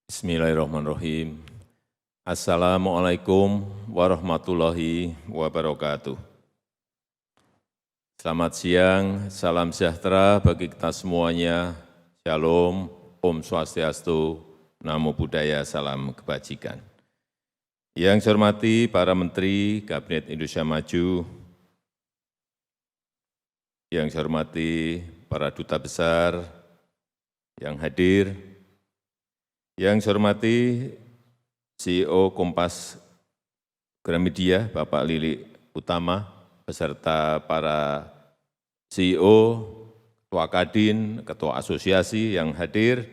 Bismillahirrahmanirrahim. Assalamualaikum warahmatullahi wabarakatuh. Selamat siang, salam sejahtera bagi kita semuanya. Shalom, Om Swastiastu, Namo Buddhaya, salam kebajikan. Yang saya hormati para Menteri Kabinet Indonesia Maju, yang saya hormati para Duta Besar yang hadir, yang saya hormati CEO Kompas Gramedia, Bapak Lili Utama, beserta para CEO, Ketua Kadin, Ketua Asosiasi yang hadir,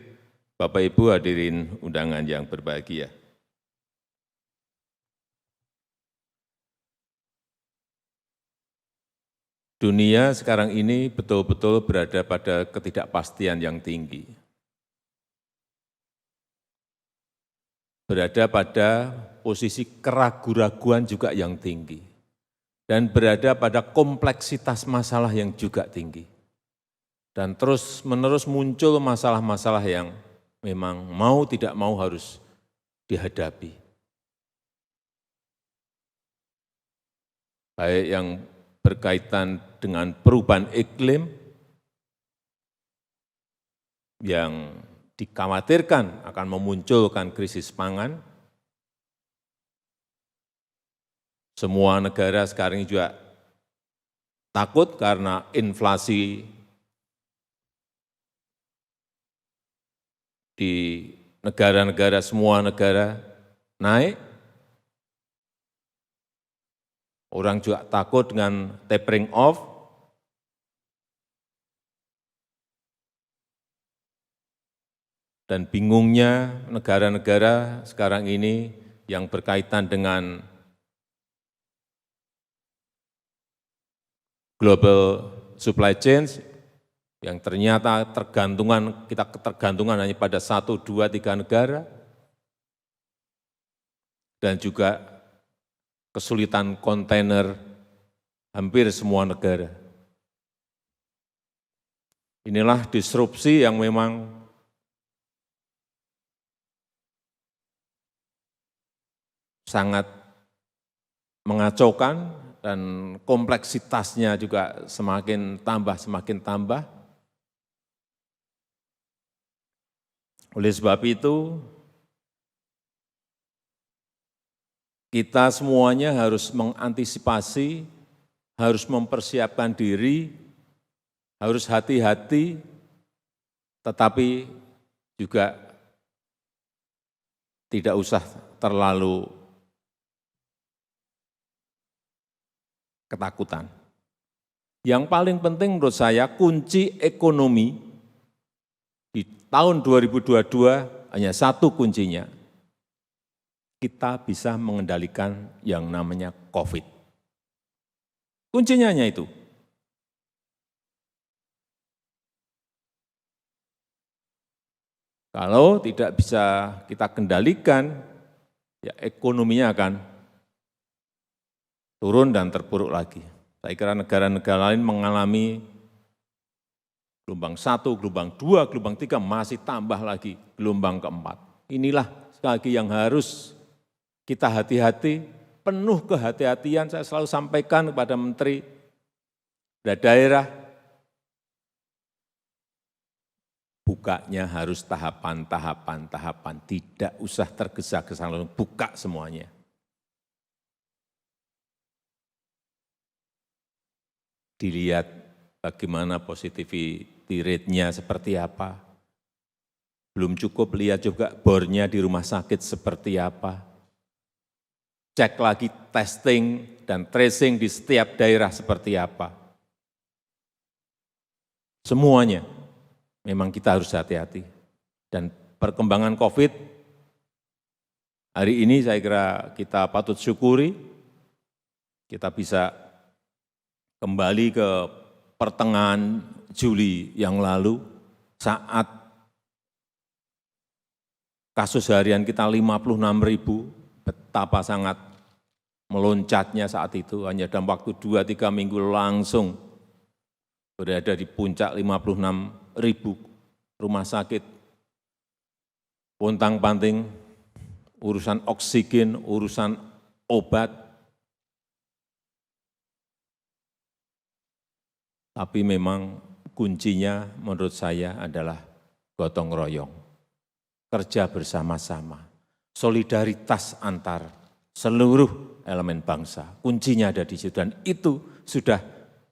Bapak Ibu hadirin undangan yang berbahagia. Dunia sekarang ini betul-betul berada pada ketidakpastian yang tinggi. Berada pada posisi keraguan-raguan juga yang tinggi, dan berada pada kompleksitas masalah yang juga tinggi. Dan terus-menerus muncul masalah-masalah yang memang mau tidak mau harus dihadapi. Baik yang berkaitan dengan perubahan iklim, yang dikhawatirkan akan memunculkan krisis pangan. Semua negara sekarang ini juga takut karena inflasi di negara-negara, semua negara naik. Orang juga takut dengan tapering off. Dan bingungnya negara-negara sekarang ini yang berkaitan dengan global supply chain, yang ternyata kita ketergantungan hanya pada 1, 2, 3 negara, dan juga kesulitan kontainer hampir semua negara. Inilah disrupsi yang memang sangat mengacaukan, dan kompleksitasnya juga semakin tambah. Oleh sebab itu, kita semuanya harus mengantisipasi, harus mempersiapkan diri, harus hati-hati, tetapi juga tidak usah terlalu ketakutan. Yang paling penting menurut saya, kunci ekonomi di tahun 2022 hanya satu kuncinya. Kita bisa mengendalikan yang namanya COVID. Kuncinya hanya itu. Kalau tidak bisa kita kendalikan, ya ekonominya akan turun dan terpuruk lagi. Saya kira negara-negara lain mengalami gelombang 1, gelombang 2, gelombang 3, masih tambah lagi gelombang keempat. Inilah sekali lagi yang harus kita hati-hati, penuh kehati-hatian. Saya selalu sampaikan kepada menteri dan daerah, bukanya harus tahapan, tidak usah tergesa-gesa langsung buka semuanya. Dilihat bagaimana positivity rate-nya seperti apa. Belum cukup, lihat juga bornya di rumah sakit seperti apa. Cek lagi testing dan tracing di setiap daerah seperti apa. Semuanya memang kita harus hati-hati. Dan perkembangan COVID hari ini saya kira kita patut syukuri, kita bisa kembali ke pertengahan Juli yang lalu, saat kasus harian kita 56.000, betapa sangat meloncatnya saat itu, hanya dalam waktu 2-3 minggu langsung berada di puncak 56.000 rumah sakit pontang-panting, urusan oksigen, urusan obat, tapi memang kuncinya menurut saya adalah gotong royong, kerja bersama-sama, solidaritas antar seluruh elemen bangsa. Kuncinya ada di situ dan itu sudah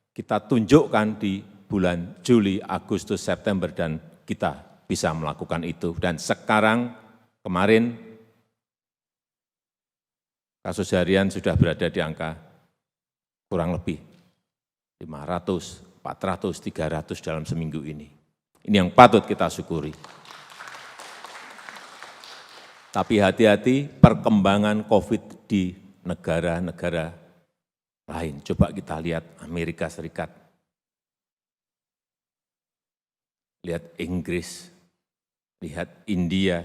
kita tunjukkan di bulan Juli, Agustus, September dan kita bisa melakukan itu. Dan sekarang kemarin kasus harian sudah berada di angka kurang lebih 500, 400, 300 dalam seminggu ini. Ini yang patut kita syukuri. Tapi hati-hati perkembangan COVID di negara-negara lain. Coba kita lihat Amerika Serikat, lihat Inggris, lihat India,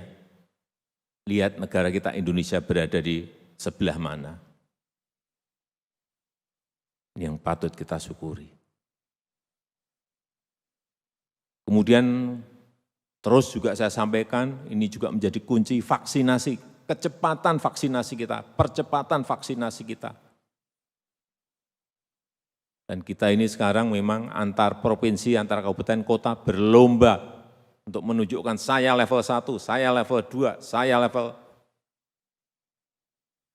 lihat negara kita Indonesia berada di sebelah mana. Ini yang patut kita syukuri. Kemudian terus juga saya sampaikan, ini juga menjadi kunci vaksinasi, kecepatan vaksinasi kita, percepatan vaksinasi kita. Dan kita ini sekarang memang antar provinsi, antar kabupaten kota berlomba untuk menunjukkan saya level 1, saya level 2, saya level.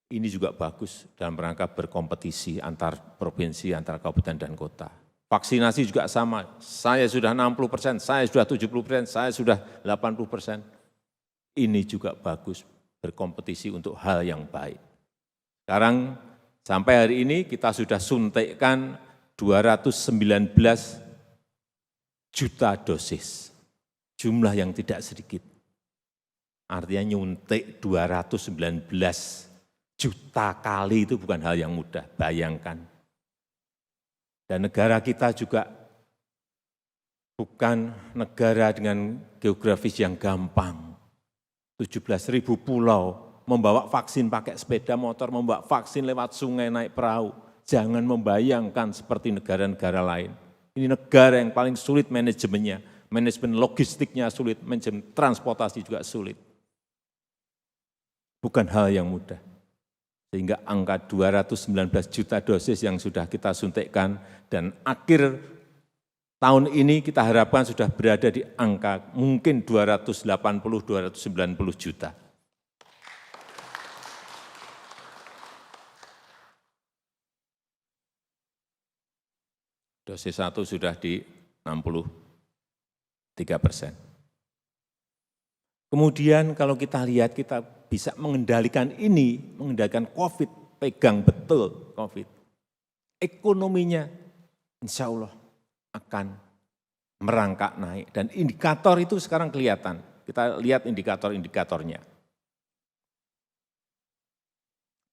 Ini juga bagus dalam rangka berkompetisi antar provinsi, antar kabupaten dan kota. Vaksinasi juga sama, saya sudah 60%, saya sudah 70%, saya sudah 80%. Ini juga bagus, berkompetisi untuk hal yang baik. Sekarang sampai hari ini kita sudah suntikkan 219 juta dosis, jumlah yang tidak sedikit. Artinya nyuntik 219 juta kali itu bukan hal yang mudah, bayangkan. Dan negara kita juga bukan negara dengan geografis yang gampang. 17.000 pulau, membawa vaksin pakai sepeda motor, membawa vaksin lewat sungai naik perahu. Jangan membayangkan seperti negara-negara lain. Ini negara yang paling sulit manajemennya, manajemen logistiknya sulit, manajemen transportasi juga sulit. Bukan hal yang mudah. Sehingga angka 219 juta dosis yang sudah kita suntikkan dan akhir tahun ini kita harapkan sudah berada di angka mungkin 280-290 juta. Dosis 1 sudah di 63%. Kemudian kalau kita lihat kita bisa mengendalikan ini, mengendalikan COVID, pegang betul COVID. Ekonominya insya Allah akan merangkak naik. Dan indikator itu sekarang kelihatan. Kita lihat indikator-indikatornya.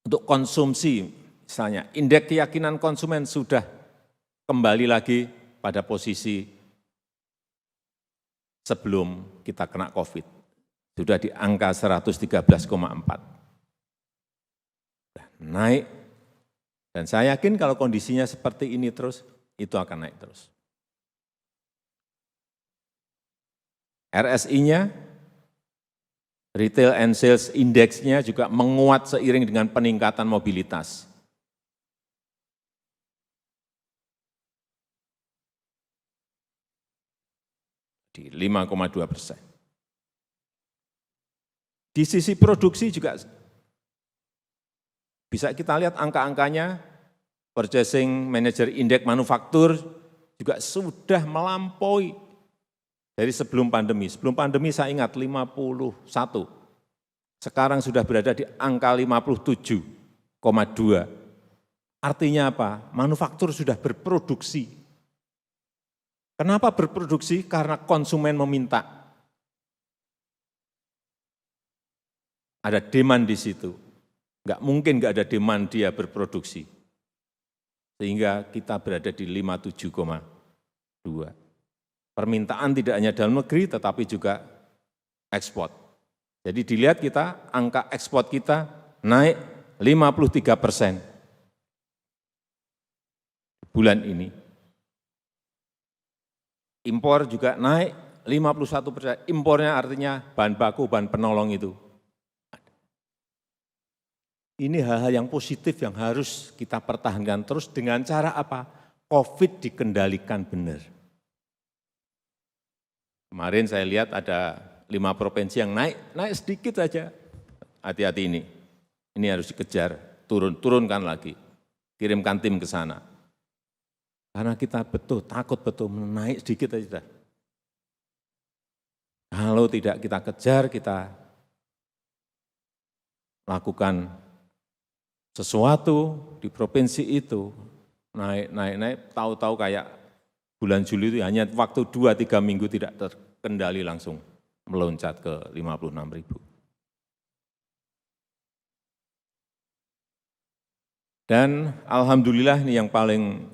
Untuk konsumsi, misalnya indeks keyakinan konsumen sudah kembali lagi pada posisi sebelum kita kena COVID. Sudah di angka 113,4. Naik, dan saya yakin kalau kondisinya seperti ini terus, itu akan naik terus. RSI-nya, Retail and Sales Index-nya juga menguat seiring dengan peningkatan mobilitas. Di 5,2%. Di sisi produksi juga bisa kita lihat angka-angkanya, Purchasing Manager Index Manufaktur juga sudah melampaui dari sebelum pandemi. Sebelum pandemi saya ingat 51, sekarang sudah berada di angka 57,2. Artinya apa? Manufaktur sudah berproduksi. Kenapa berproduksi? Karena konsumen meminta. Ada demand di situ. Enggak mungkin enggak ada demand dia berproduksi. Sehingga kita berada di 57,2. Permintaan tidak hanya dalam negeri tetapi juga ekspor. Jadi dilihat kita, angka ekspor kita naik 53% bulan ini. Impor juga naik 51%, impornya artinya bahan baku, bahan penolong itu. Ini hal-hal yang positif yang harus kita pertahankan terus dengan cara apa? COVID dikendalikan benar. Kemarin saya lihat ada 5 provinsi yang naik sedikit saja. Hati-hati ini. Ini harus dikejar, turunkan lagi. Kirimkan tim ke sana. Karena kita takut betul naik sedikit saja. Kalau tidak kita kejar, kita lakukan sesuatu di provinsi itu, naik, tahu-tahu kayak bulan Juli itu hanya waktu 2-3 minggu tidak terkendali langsung meloncat ke 56.000. Dan alhamdulillah ini yang paling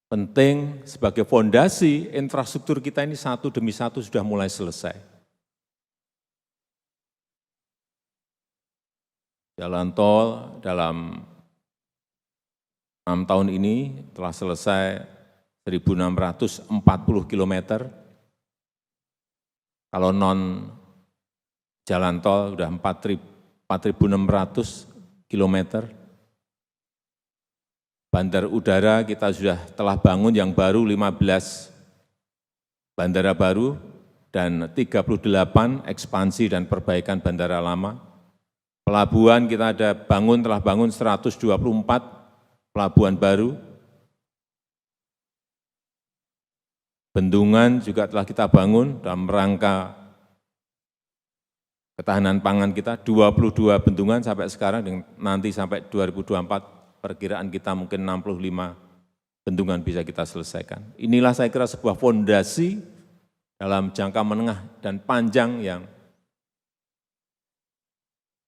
penting sebagai fondasi infrastruktur kita ini satu demi satu sudah mulai selesai. Jalan tol dalam 6 tahun ini telah selesai 1.640 km. Kalau non jalan tol sudah 4.600 km. Bandar udara kita sudah telah bangun yang baru 15 bandara baru dan 38 ekspansi dan perbaikan bandara lama. Pelabuhan kita telah bangun 124 pelabuhan baru. Bendungan juga telah kita bangun dalam rangka ketahanan pangan kita, 22 bendungan sampai sekarang, nanti sampai 2024 perkiraan kita mungkin 65 bendungan bisa kita selesaikan. Inilah saya kira sebuah fondasi dalam jangka menengah dan panjang yang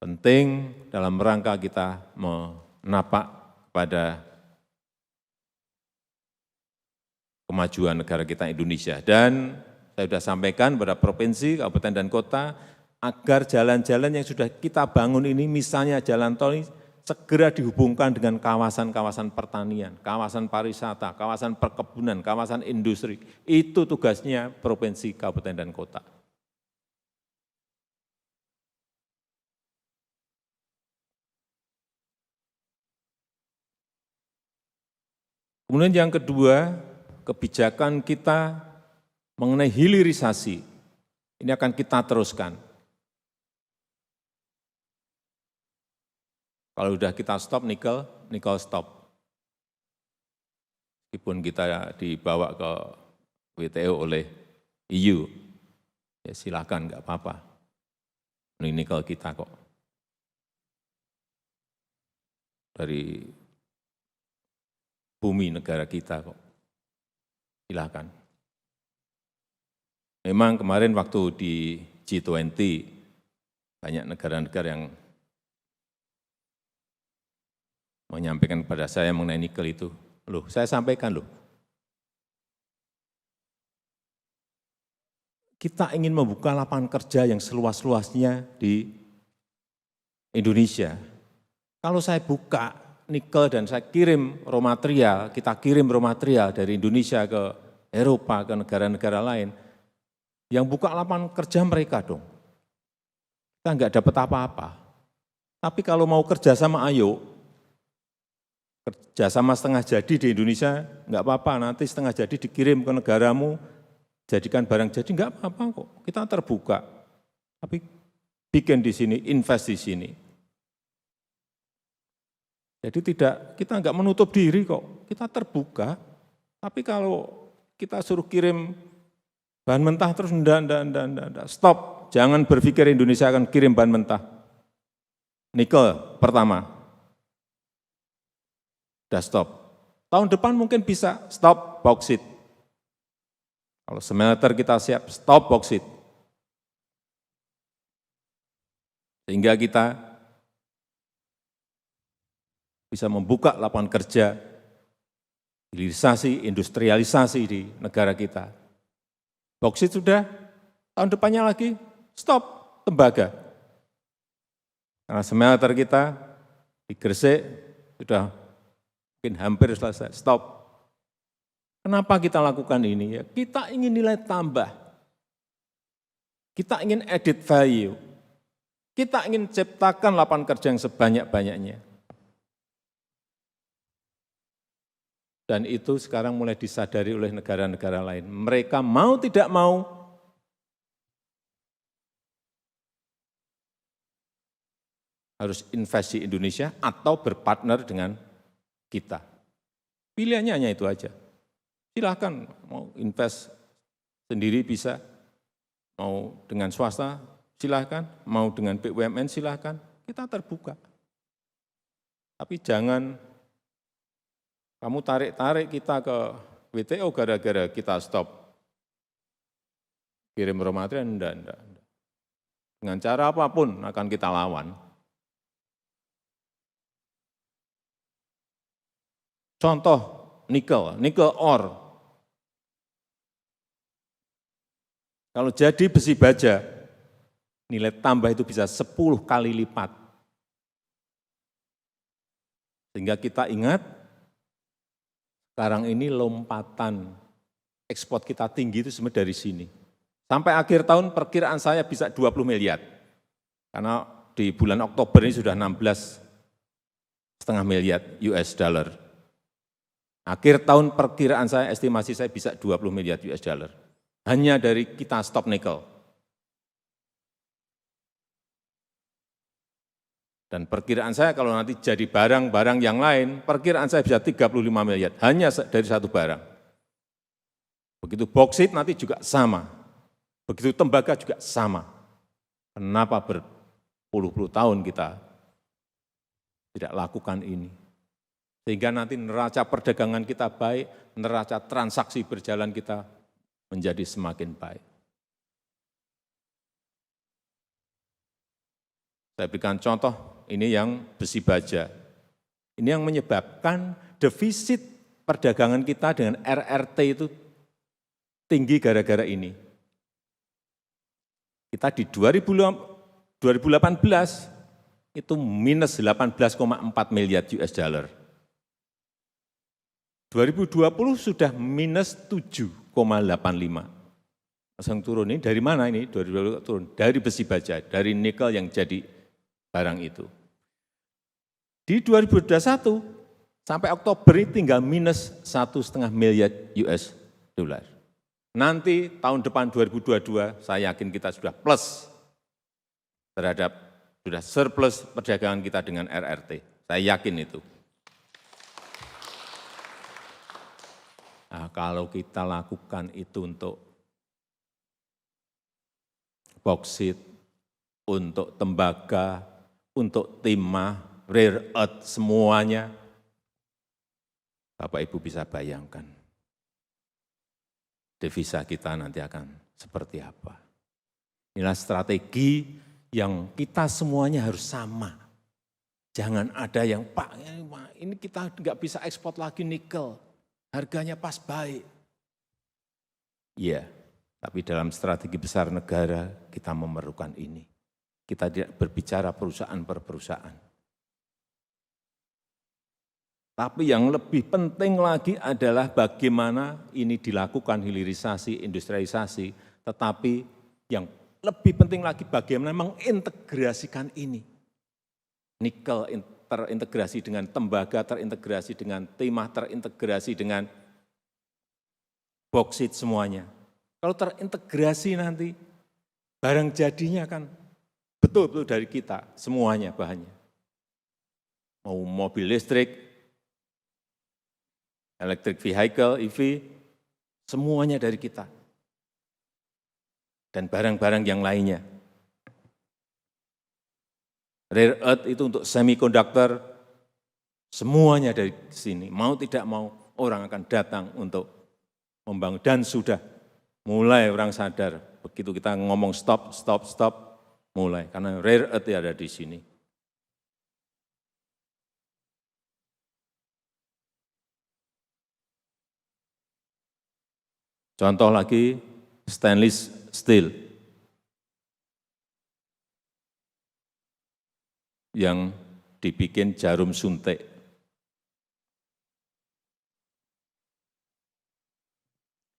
penting dalam rangka kita menapak pada kemajuan negara kita Indonesia. Dan saya sudah sampaikan pada provinsi, kabupaten, dan kota, agar jalan-jalan yang sudah kita bangun ini, misalnya jalan tol ini, segera dihubungkan dengan kawasan-kawasan pertanian, kawasan pariwisata, kawasan perkebunan, kawasan industri. Itu tugasnya provinsi, kabupaten, dan kota. Kemudian yang kedua, kebijakan kita mengenai hilirisasi, ini akan kita teruskan. Kalau sudah kita stop nikel stop. Meskipun kita dibawa ke WTO oleh EU, ya silakan, enggak apa-apa. Ini nikel kita kok. Dari bumi negara kita kok. Silakan. Memang kemarin waktu di G20, banyak negara-negara yang menyampaikan kepada saya mengenai nikel itu. Loh, saya sampaikan loh. Kita ingin membuka lapangan kerja yang seluas-luasnya di Indonesia. Kalau saya buka nikel dan saya kirim raw material, kita kirim raw material dari Indonesia ke Eropa, ke negara-negara lain, yang buka lapangan kerja mereka dong. Kita enggak dapat apa-apa. Tapi kalau mau kerja sama, ayo. Kerja sama setengah jadi di Indonesia, enggak apa-apa, nanti setengah jadi dikirim ke negaramu, jadikan barang jadi, enggak apa-apa kok. Kita terbuka. Tapi bikin di sini, invest di sini. Jadi kita enggak menutup diri kok, kita terbuka. Tapi kalau kita suruh kirim bahan mentah terus enggak, stop. Jangan berpikir Indonesia akan kirim bahan mentah. Nikel pertama, udah stop. Tahun depan mungkin bisa stop bauksit. Kalau smelter kita siap, stop bauksit. Sehingga kita bisa membuka lapangan kerja, hilirisasi, industrialisasi di negara kita. Bauksit sudah, tahun depannya lagi, stop tembaga. Karena smelter kita di Gresik sudah mungkin hampir selesai, stop. Kenapa kita lakukan ini? Ya, kita ingin nilai tambah. Kita ingin added value. Kita ingin ciptakan lapangan kerja yang sebanyak-banyaknya. Dan itu sekarang mulai disadari oleh negara-negara lain. Mereka mau tidak mau harus invest di Indonesia atau berpartner dengan kita. Pilihannya hanya itu aja. Silahkan mau invest sendiri bisa, mau dengan swasta silahkan, mau dengan BUMN silahkan, kita terbuka. Tapi jangan kamu tarik-tarik kita ke WTO gara-gara kita stop kirim raw material, enggak. Dengan cara apapun akan kita lawan. Contoh nikel ore. Kalau jadi besi baja, nilai tambah itu bisa 10 kali lipat. Sehingga kita ingat, sekarang ini lompatan ekspor kita tinggi itu sebenarnya dari sini. Sampai akhir tahun perkiraan saya bisa 20 miliar. Karena di bulan Oktober ini sudah 16,5 miliar US dollar. Akhir tahun perkiraan saya, estimasi saya bisa 20 miliar US dollar. Hanya dari kita stop nikel. Dan perkiraan saya kalau nanti jadi barang-barang yang lain, perkiraan saya bisa 35 miliar, hanya dari satu barang. Begitu boksit nanti juga sama. Begitu tembaga juga sama. Kenapa berpuluh-puluh tahun kita tidak lakukan ini? Sehingga nanti neraca perdagangan kita baik, neraca transaksi berjalan kita menjadi semakin baik. Saya berikan contoh, ini yang besi baja. Ini yang menyebabkan defisit perdagangan kita dengan RRT itu tinggi gara-gara ini. Kita di 2018 itu minus 18,4 miliar US dollar. 2020 sudah minus 7,85. Langsung turun ini dari mana ini? 2020 turun dari besi baja, dari nikel yang jadi barang itu. Di 2021 sampai Oktober ini tinggal minus 1,5 miliar US dollar. Nanti tahun depan 2022 saya yakin kita sudah plus terhadap sudah surplus perdagangan kita dengan RRT. Saya yakin itu. Nah, kalau kita lakukan itu untuk boksit, untuk tembaga, untuk timah, rare earth, semuanya, Bapak Ibu bisa bayangkan devisa kita nanti akan seperti apa. Inilah strategi yang kita semuanya harus sama. Jangan ada yang, Pak, ini kita nggak bisa ekspor lagi nikel, harganya pas baik. Iya, tapi dalam strategi besar negara kita memerlukan ini. Kita tidak berbicara perusahaan per perusahaan. Tapi yang lebih penting lagi adalah bagaimana ini dilakukan hilirisasi, industrialisasi, tetapi yang lebih penting lagi bagaimana mengintegrasikan ini. Nikel terintegrasi dengan tembaga, terintegrasi dengan timah, terintegrasi dengan boksit semuanya. Kalau terintegrasi nanti, barang jadinya kan betul-betul dari kita, semuanya bahannya. Mau mobil listrik, electric vehicle, EV, semuanya dari kita. Dan barang-barang yang lainnya. Rare earth itu untuk semiconductor, semuanya dari sini. Mau tidak mau, orang akan datang untuk membangun. Dan sudah mulai orang sadar, begitu kita ngomong stop, mulai. Karena rare earth ada di sini. Contoh lagi, stainless steel yang dibikin jarum suntik.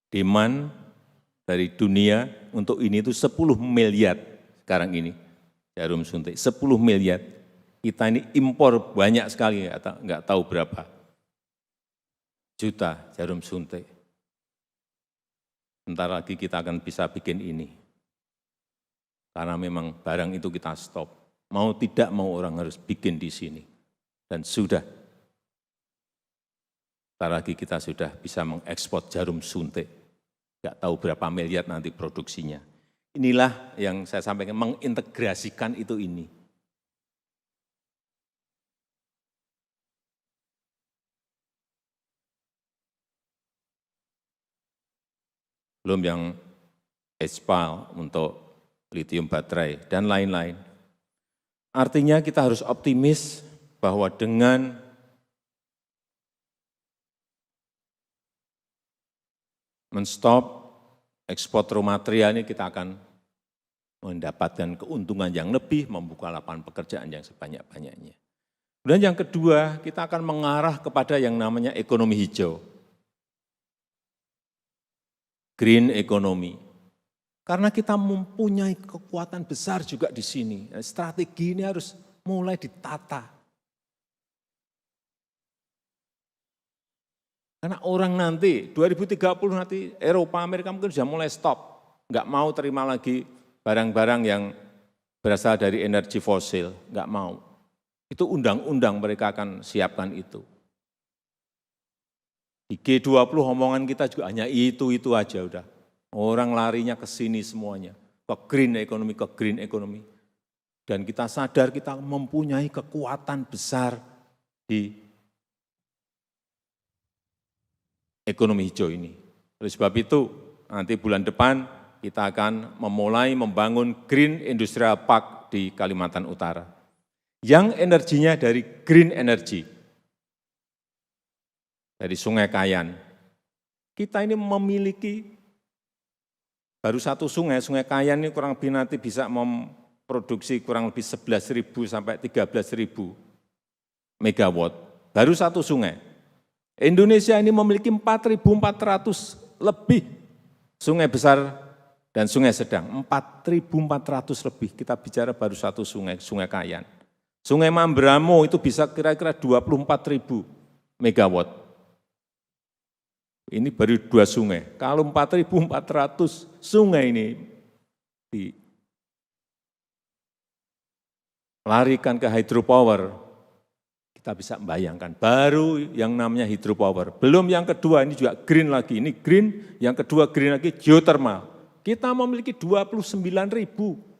Demand dari dunia untuk ini itu 10 miliar sekarang ini, jarum suntik, 10 miliar. Kita ini impor banyak sekali, nggak tahu berapa juta jarum suntik. Bentar lagi kita akan bisa bikin ini. Karena memang barang itu kita stop. Mau tidak mau orang harus bikin di sini. Dan sudah. Bentar lagi kita sudah bisa mengekspor jarum suntik. Nggak tahu berapa miliar nanti produksinya. Inilah yang saya sampaikan, mengintegrasikan itu ini. Belum yang HPAL untuk lithium baterai dan lain-lain. Artinya kita harus optimis bahwa dengan men-stop ekspor raw material ini kita akan mendapatkan keuntungan yang lebih, membuka lapangan pekerjaan yang sebanyak-banyaknya. Dan yang kedua, kita akan mengarah kepada yang namanya ekonomi hijau. Green economy. Karena kita mempunyai kekuatan besar juga di sini. Strategi ini harus mulai ditata. Karena orang nanti, 2030 nanti Eropa, Amerika mungkin sudah mulai stop. Nggak mau terima lagi barang-barang yang berasal dari energi fosil. Nggak mau. Itu undang-undang mereka akan siapkan itu. Di G20 omongan kita juga hanya itu aja udah. Orang larinya ke sini semuanya, ke green economy. Dan kita sadar kita mempunyai kekuatan besar di ekonomi hijau ini. Oleh sebab itu, nanti bulan depan kita akan memulai membangun Green Industrial Park di Kalimantan Utara. Yang energinya dari green energy. Dari Sungai Kayan. Kita ini memiliki baru satu sungai, Sungai Kayan ini kurang lebih nanti bisa memproduksi kurang lebih 11.000 sampai 13.000 megawatt. Baru satu sungai. Indonesia ini memiliki 4.400 lebih sungai besar dan sungai sedang. 4.400 lebih, kita bicara baru satu sungai, Sungai Kayan. Sungai Mamberamo itu bisa kira-kira 24.000 megawatt. Ini baru 2 sungai. Kalau 4.400 sungai ini dilarikan ke hydropower, kita bisa membayangkan. Baru yang namanya hydropower. Belum yang kedua, ini juga green lagi. Ini green, yang kedua green lagi, geothermal. Kita memiliki 29.000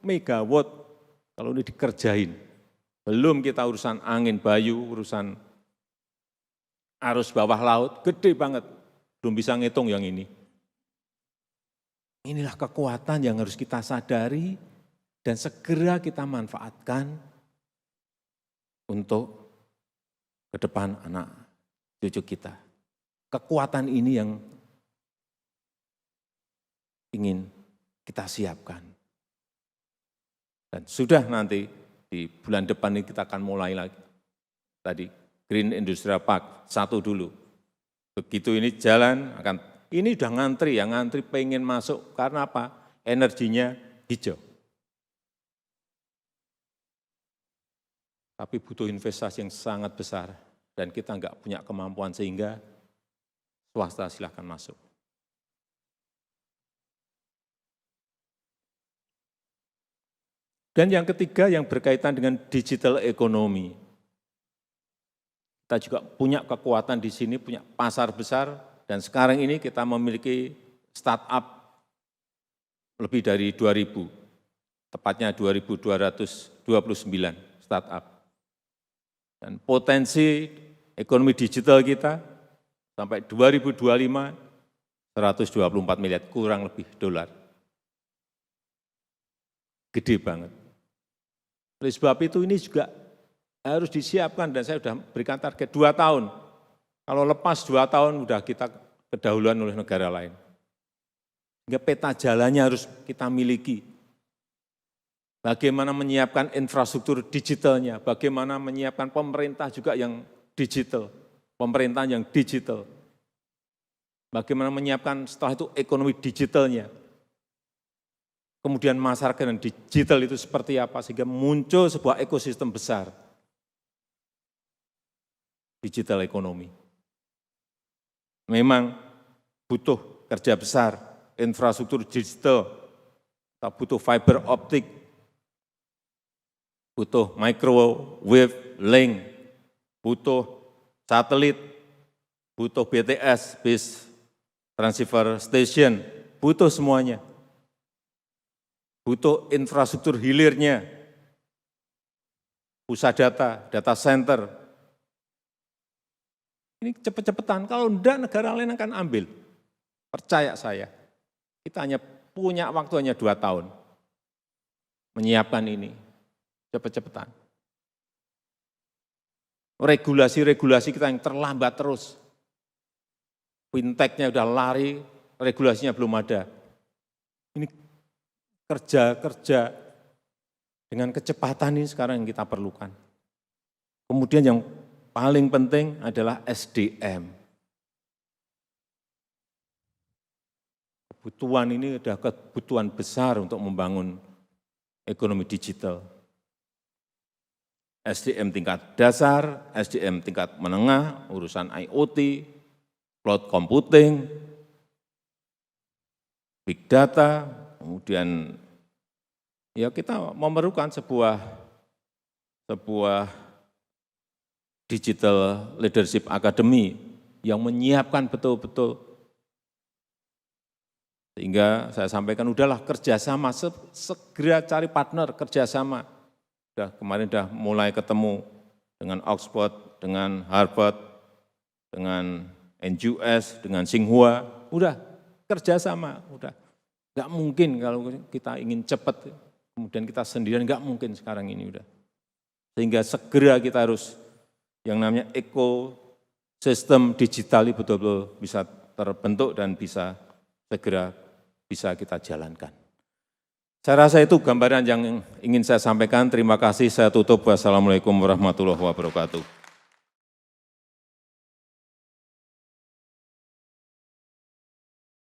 megawatt kalau ini dikerjain. Belum kita urusan angin bayu, urusan arus bawah laut, gede banget. Belum bisa ngitung yang ini. Inilah kekuatan yang harus kita sadari dan segera kita manfaatkan untuk ke depan anak cucu kita. Kekuatan ini yang ingin kita siapkan. Dan sudah nanti di bulan depan ini kita akan mulai lagi. Tadi Green Industrial Park, 1 dulu. Begitu ini jalan, ini udah ngantri, yang ngantri pengen masuk, karena apa? Energinya hijau. Tapi butuh investasi yang sangat besar, dan kita enggak punya kemampuan sehingga swasta silahkan masuk. Dan yang ketiga yang berkaitan dengan digital economy. Kita juga punya kekuatan di sini, punya pasar besar, dan sekarang ini kita memiliki startup lebih dari 2.000, tepatnya 2.229 startup. Dan potensi ekonomi digital kita sampai 2025, 124 miliar kurang lebih dolar. Gede banget. Oleh sebab itu ini juga harus disiapkan, dan saya sudah berikan target 2 tahun. Kalau lepas 2 tahun, sudah kita kedahuluan oleh negara lain. Sehingga peta jalannya harus kita miliki. Bagaimana menyiapkan infrastruktur digitalnya, bagaimana menyiapkan pemerintah juga yang digital, pemerintahan yang digital. Bagaimana menyiapkan setelah itu ekonomi digitalnya. Kemudian masyarakat dan digital itu seperti apa, sehingga muncul sebuah ekosistem besar. Digital ekonomi. Memang butuh kerja besar, infrastruktur digital, kita butuh fiber optik, butuh microwave link, butuh satelit, butuh BTS, Base Transceiver Station, butuh semuanya. Butuh infrastruktur hilirnya, pusat data center. Ini cepet-cepetan, kalau enggak negara lain akan ambil. Percaya saya, kita hanya punya waktu hanya 2 tahun menyiapkan ini, cepet-cepetan. Regulasi-regulasi kita yang terlambat terus. Fintech-nya udah lari, regulasinya belum ada. Ini kerja dengan kecepatan ini sekarang yang kita perlukan. Kemudian yang paling penting adalah SDM. Kebutuhan ini adalah kebutuhan besar untuk membangun ekonomi digital. SDM tingkat dasar, SDM tingkat menengah, urusan IoT, cloud computing, big data, kemudian ya kita memerlukan sebuah digital leadership academy yang menyiapkan betul-betul. Sehingga saya sampaikan udahlah kerjasama, segera cari partner kerjasama. Kemarin sudah mulai ketemu dengan Oxford, dengan Harvard, dengan NUS, dengan Tsinghua, udah kerjasama, udah. Nggak mungkin kalau kita ingin cepat, kemudian kita sendirian, nggak mungkin sekarang ini udah. Sehingga segera kita harus yang namanya ekosistem digital ini betul-betul bisa terbentuk dan bisa segera bisa kita jalankan. Saya rasa itu gambaran yang ingin saya sampaikan. Terima kasih, saya tutup. Wassalamualaikum warahmatullahi wabarakatuh.